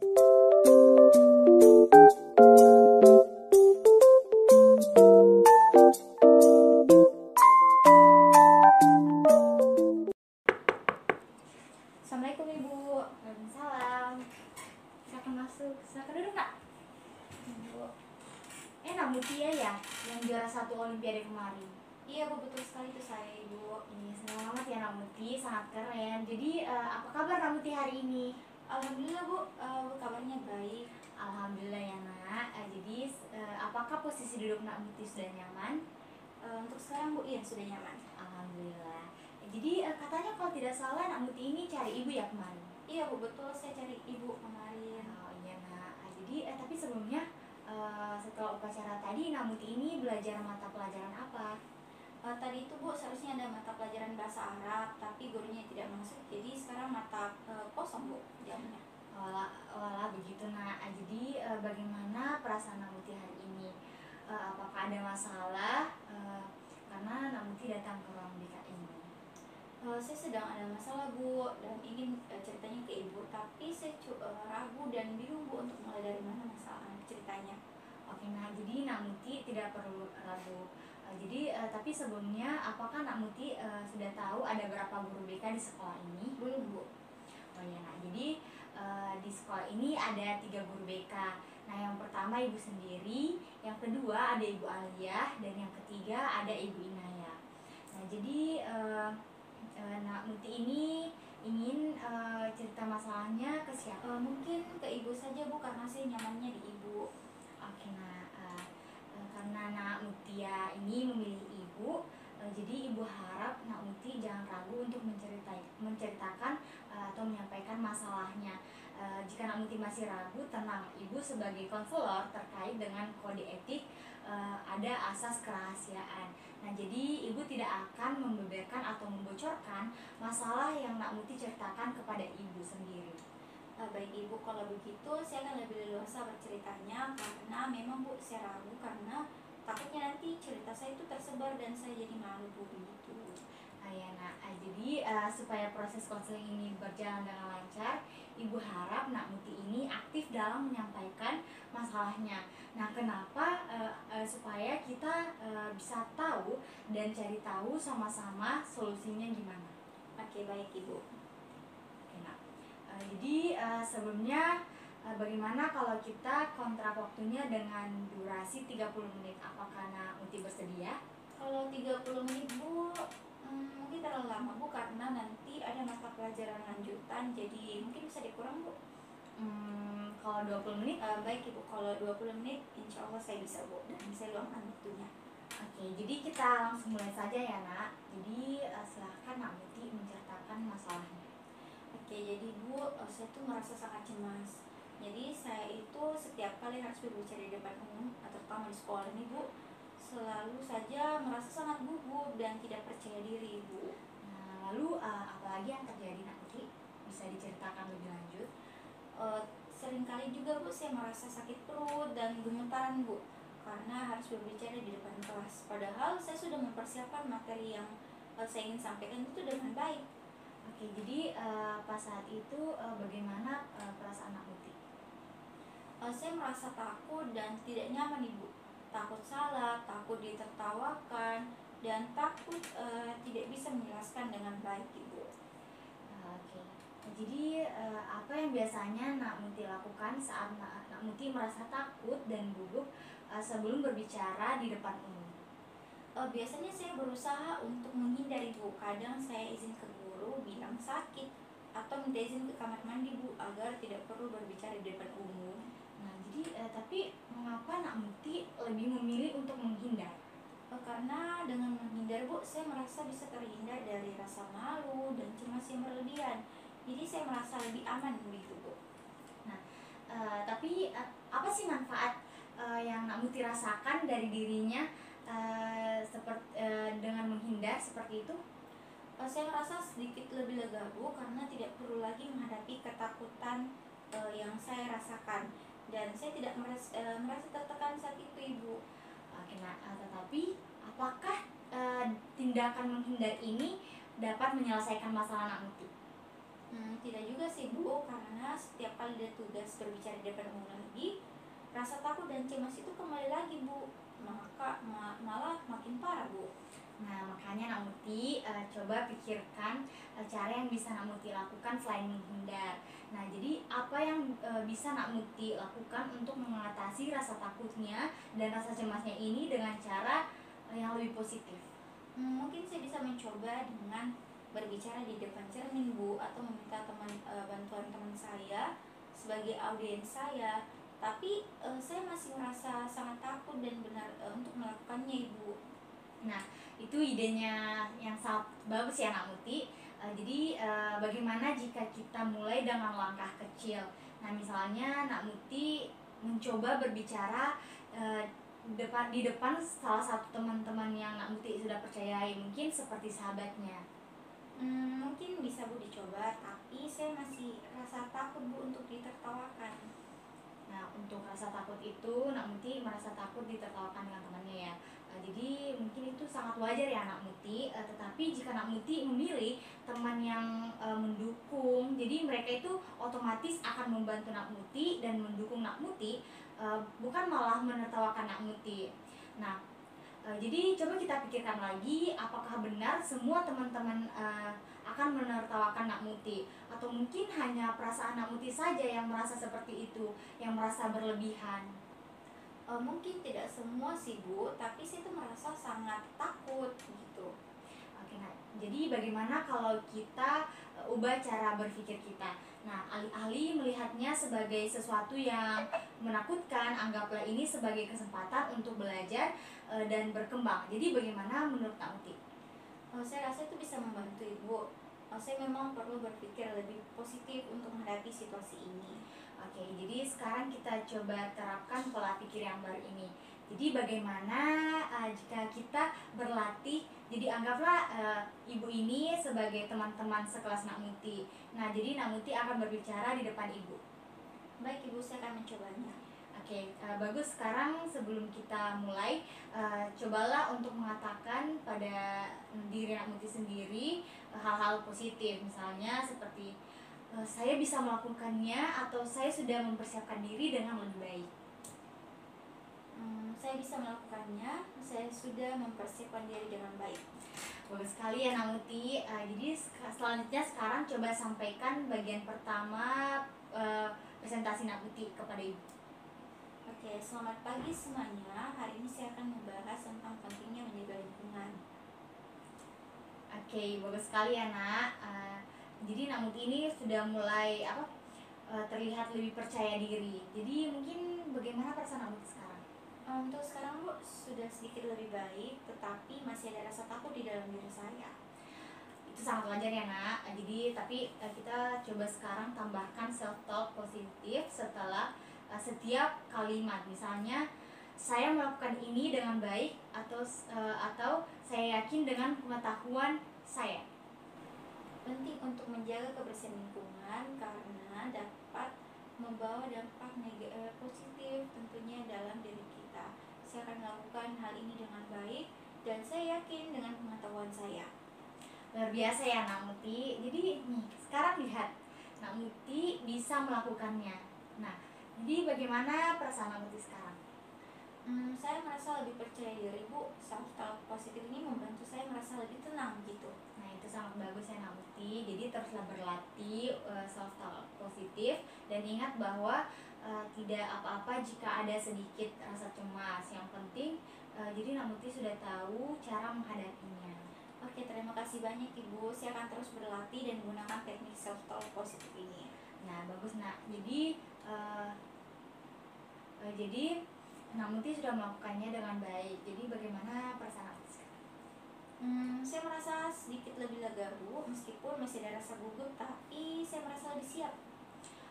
Assalamualaikum Ibu. Waalaikumsalam. Silakan masuk. Silakan duduk Kak. Ibu. Nak Mutia ya yang juara 1 Olimpiade kemarin. Iya Bu, betul sekali itu saya Ibu. Ini senang banget ya Nak Muti, sangat keren. Jadi apa kabar Nak Muti hari ini? Alhamdulillah Bu, kabarnya baik. Alhamdulillah ya Nak. Jadi apakah posisi duduk Nak Muti sudah nyaman? Untuk sekarang Bu, iya sudah nyaman. Alhamdulillah. Jadi katanya kalau tidak salah Nak Muti ini cari ibu ya kemarin? Iya Bu, betul saya cari Ibu kemarin. Oh iya Nak. Jadi tapi sebelumnya setelah upacara tadi Nak Muti ini belajar mata pelajaran apa? Tadi itu Bu, seharusnya ada mata pelajaran bahasa Arab, tapi gurunya tidak masuk. Jadi sekarang mata kosong Bu jamnya. Walah begitu Nak. Jadi bagaimana perasaan Nak Muti hari ini? Apakah ada masalah karena Nak Muti datang ke ruang BK ini? Saya sedang ada masalah Bu dan ingin ceritanya ke Ibu, tapi saya ragu dan bingung Bu untuk mulai dari mana masalah ceritanya. Oke Nak, jadi Nak Muti tidak perlu ragu. Tapi sebelumnya apakah Nak Muti sudah tahu ada berapa guru BK di sekolah ini? Belum Bu. Oh iya Nak, jadi di sekolah ini ada 3 guru BK. Nah yang pertama Ibu sendiri, yang kedua ada Ibu Aliyah, dan yang ketiga ada Ibu Inaya. Nah jadi Nak Muti ini ingin cerita masalahnya ke siapa? Mungkin ke Ibu saja Bu, karena saya nyamannya di Ibu. Oke Nak, karena Nak Mutia ini memilih Ibu, jadi Ibu harap Nak Muti jangan ragu untuk menceritakan atau menyampaikan masalahnya. Jika Nak Muti masih ragu, tenang, Ibu sebagai konselor terkait dengan kode etik ada asas kerahasiaan. Nah jadi Ibu tidak akan membeberkan atau membocorkan masalah yang Nak Muti ceritakan kepada Ibu sendiri. Baik Ibu, kalau begitu saya akan lebih leluasa berceritanya, karena memang Bu saya ragu karena takutnya nanti cerita saya itu tersebar dan saya jadi malu Bu begitu. Ya Nak, jadi supaya proses konseling ini berjalan dengan lancar, Ibu harap Nak Muti ini aktif dalam menyampaikan masalahnya. Nah kenapa? Supaya kita bisa tahu dan cari tahu sama-sama solusinya gimana. Oke, baik Ibu. Oke Nak, jadi sebelumnya bagaimana kalau kita kontrak waktunya dengan durasi 30 menit? Apakah Nak Muti bersedia? Kalau 30 menit Bu, mungkin terlalu lama Bu, karena nanti ada mata pelajaran lanjutan, jadi mungkin bisa dikurang Bu. Kalau 20 menit? Baik Ibu, kalau 20 menit insya Allah saya bisa Bu, dan saya luangkan waktunya. Oke, jadi kita langsung mulai saja ya Nak. Jadi silahkan Nak Muti menceritakan masalahnya. Oke, jadi Bu, saya tuh merasa sangat cemas. Jadi saya itu setiap kali harus berbicara di depan umum, terutama di sekolah ini Bu, selalu saja merasa sangat gugup dan tidak percaya diri Bu. Nah, lalu apalagi yang terjadi Nak Muti? Bisa diceritakan lebih lanjut? Seringkali juga Bu saya merasa sakit perut dan gemetaran Bu, karena harus berbicara di depan kelas. Padahal saya sudah mempersiapkan materi yang saya ingin sampaikan itu dengan baik. Oke, jadi pas saat itu bagaimana perasaan Nak Muti? Saya merasa takut dan tidak nyaman Ibu. Takut salah, takut ditertawakan, dan takut tidak bisa menjelaskan dengan baik Ibu. Oke, jadi apa yang biasanya Nak Muti lakukan saat Nak Muti merasa takut dan gugup sebelum berbicara di depan umum? Biasanya saya berusaha untuk menghindari Bu. Kadang saya izin ke guru bilang sakit, atau minta izin ke kamar mandi Bu, agar tidak perlu berbicara di depan umum. Nah, jadi tapi mengapa Nak Muti lebih memilih untuk menghindar? Karena dengan menghindar Bu, saya merasa bisa terhindar dari rasa malu dan cemas yang berlebihan. Jadi saya merasa lebih aman begitu Bu. Nah, tapi apa sih manfaat yang Nak Muti rasakan dari dirinya dengan menghindar seperti itu? Saya merasa sedikit lebih lega Bu, karena tidak perlu lagi menghadapi ketakutan yang saya rasakan, dan saya tidak merasa tertekan saat itu Ibu. Oke, nah, tetapi apakah tindakan menghindar ini dapat menyelesaikan masalah Nak Muti? Tidak juga sih Bu, karena setiap kali ada tugas berbicara di depan umum lagi, rasa takut dan cemas itu kembali lagi Bu, malah makin parah Bu. Nah, makanya Nak Muti coba pikirkan cara yang bisa Nak Muti lakukan selain menghindar. Nah, jadi apa yang bisa Nak Muti lakukan untuk mengatasi rasa takutnya dan rasa cemasnya ini dengan cara yang lebih positif? Mungkin saya bisa mencoba dengan berbicara di depan cermin Bu, atau meminta bantuan teman saya sebagai audiens saya. Tapi saya masih merasa sangat takut dan benar untuk melakukannya Ibu. Nah, itu idenya yang sangat bagus ya Nak Muti. Jadi bagaimana jika kita mulai dengan langkah kecil? Nah, misalnya Nak Muti mencoba berbicara di depan salah satu teman-teman yang Nak Muti sudah percayai, mungkin seperti sahabatnya. Mungkin bisa Bu dicoba, tapi saya masih rasa takut Bu untuk ditertawakan. Nah, untuk rasa takut itu Nak Muti merasa takut ditertawakan dengan temannya ya. Jadi mungkin itu sangat wajar ya Nak Muti. Tetapi jika Nak Muti memilih teman yang mendukung, jadi mereka itu otomatis akan membantu Nak Muti dan mendukung Nak Muti, bukan malah menertawakan Nak Muti. Nah, jadi coba kita pikirkan lagi, apakah benar semua teman-teman akan menertawakan Nak Muti, atau mungkin hanya perasaan Nak Muti saja yang merasa seperti itu, yang merasa berlebihan. Mungkin tidak semua sih Bu, tapi saya tuh merasa sangat takut gitu. Oke, nah, jadi bagaimana kalau kita ubah cara berpikir kita? Nah, alih-alih melihatnya sebagai sesuatu yang menakutkan, anggaplah ini sebagai kesempatan untuk belajar dan berkembang. Jadi bagaimana menurut Kak Muti? Saya rasa itu bisa membantu Ibu. Saya memang perlu berpikir lebih positif untuk menghadapi situasi ini. Oke, jadi sekarang kita coba terapkan pola pikir yang baru ini. Jadi bagaimana jika kita berlatih, jadi anggaplah ibu ini sebagai teman-teman sekelas Nak Muti. Nah, jadi Nak Muti akan berbicara di depan ibu. Baik Ibu, saya akan mencobanya. Oke, bagus. Sekarang sebelum kita mulai, cobalah untuk mengatakan pada diri Nak Muti sendiri hal-hal positif. Misalnya seperti saya bisa melakukannya, atau saya sudah mempersiapkan diri dengan lebih baik. Saya bisa melakukannya, saya sudah mempersiapkan diri dengan baik. Bagus sekali ya Nak Muti. Jadi selanjutnya sekarang coba sampaikan bagian pertama presentasi Nak Muti kepada ibu. Oke, selamat pagi semuanya. Hari ini saya akan membahas tentang pentingnya menjaga lingkungan. Oke, bagus sekali ya Nak. Jadi Nak Muti ini sudah mulai terlihat lebih percaya diri. Jadi mungkin bagaimana perasaan Nak Muti sekarang? Untuk sekarang Bu, sudah sedikit lebih baik, tetapi masih ada rasa takut di dalam diri saya. Itu sangat wajar ya Nak. Jadi tapi kita coba sekarang tambahkan self talk positif setelah setiap kalimat. Misalnya saya melakukan ini dengan baik, atau saya yakin dengan pengetahuan saya. Penting untuk menjaga kebersihan lingkungan karena dapat membawa dampak positif tentunya dalam diri kita. Saya akan melakukan hal ini dengan baik dan saya yakin dengan pengetahuan saya. Luar biasa ya Nak Muti. Jadi nih, sekarang lihat, Nak Muti bisa melakukannya. Nah, jadi bagaimana perasaan Nak Muti sekarang? Saya merasa lebih percaya diri Bu. Self talk positif ini membantu saya merasa lebih tenang gitu. Nah, itu sangat bagus ya Nak Muti. Jadi teruslah berlatih self talk positif, dan ingat bahwa tidak apa-apa jika ada sedikit rasa cemas. Yang penting jadi Nak Muti sudah tahu cara menghadapinya. Oke, terima kasih banyak Ibu. Saya akan terus berlatih dan menggunakan teknik self talk positif ini. Nah, bagus Nak. Jadi Nak Muti sudah melakukannya dengan baik. Jadi bagaimana perasaan Nak Muti sekarang? Saya merasa sedikit lebih lega Bu, meskipun masih ada rasa gugup, tapi saya merasa lebih siap.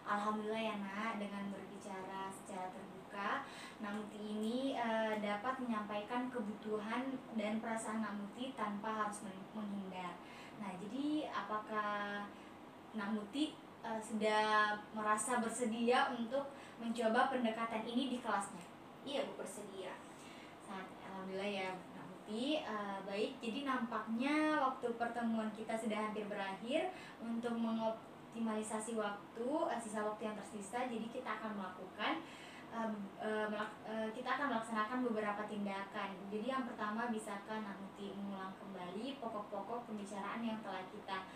Alhamdulillah ya Nak, dengan berbicara secara terbuka, Nak Muti ini dapat menyampaikan kebutuhan dan perasaan Nak Muti tanpa harus menghindar. Nah, jadi apakah Nak Muti sudah merasa bersedia untuk mencoba pendekatan ini di kelasnya? Iya Bu, bersedia. Alhamdulillah ya Nak Muti. Baik, jadi nampaknya waktu pertemuan kita sudah hampir berakhir. Untuk mengoptimalisasi waktu, sisa waktu yang tersisa. Jadi kita akan melaksanakan beberapa tindakan. Jadi yang pertama, bisakah Nak Muti mengulang kembali pokok-pokok pembicaraan yang telah kita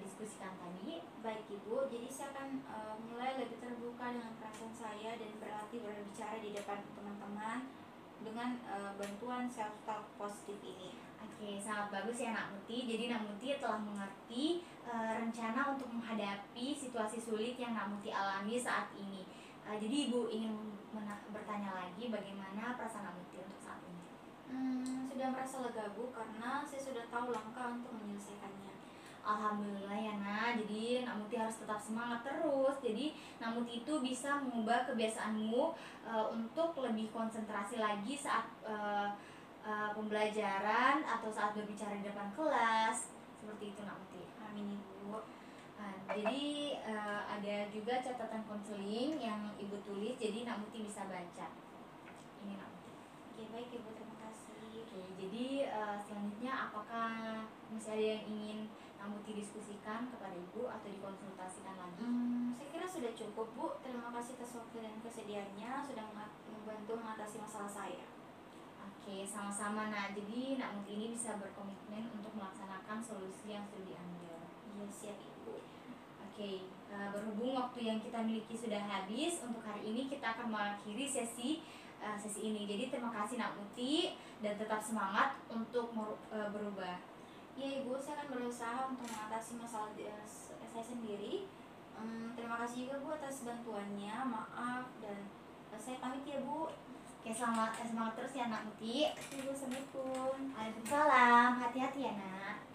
diskusikan tadi? Baik Ibu, jadi saya akan mulai lebih terbuka dengan perasaan saya dan berlatih berbicara di depan teman-teman dengan bantuan self talk positif ini. Oke, sangat bagus ya Nak Muti. Jadi Nak Muti telah mengerti rencana untuk menghadapi situasi sulit yang Nak Muti alami saat ini. Jadi Ibu ingin bertanya lagi, bagaimana perasaan Nak Muti untuk saat ini? Sudah merasa lega Bu, karena saya sudah tahu langkah untuk menyelesaikannya. Alhamdulillah ya Nak. Jadi Nak Muti harus tetap semangat terus. Jadi Nak Muti itu bisa mengubah kebiasaanmu untuk lebih konsentrasi lagi saat pembelajaran atau saat berbicara di depan kelas. Seperti itu Nak Muti. Amin Ibu. Jadi ada juga catatan konseling yang Ibu tulis. Jadi Nak Muti bisa baca. Ini Nak Muti. Oke, baik Ibu, terima kasih. Oke, jadi selanjutnya apakah masih ada yang ingin Nak Muti diskusikan kepada Ibu atau dikonsultasikan lagi? Saya kira sudah cukup Bu. Terima kasih atas waktu dan kesediaannya sudah membantu mengatasi masalah saya. Oke, sama-sama Nak. Jadi Nak Muti ini bisa berkomitmen untuk melaksanakan solusi yang sudah diambil. Iya, siap Ibu. Oke, berhubung waktu yang kita miliki sudah habis, untuk hari ini kita akan mengakhiri sesi ini. Jadi terima kasih Nak Muti dan tetap semangat untuk berubah. Iya Ibu, saya akan berusaha untuk mengatasi masalah saya sendiri. Terima kasih juga Bu atas bantuannya. Maaf, dan saya pamit ya Bu. Oke, semangat terus ya Nak Muti. Ibu, Assalamualaikum. Waalaikumsalam. Hati-hati ya Nak.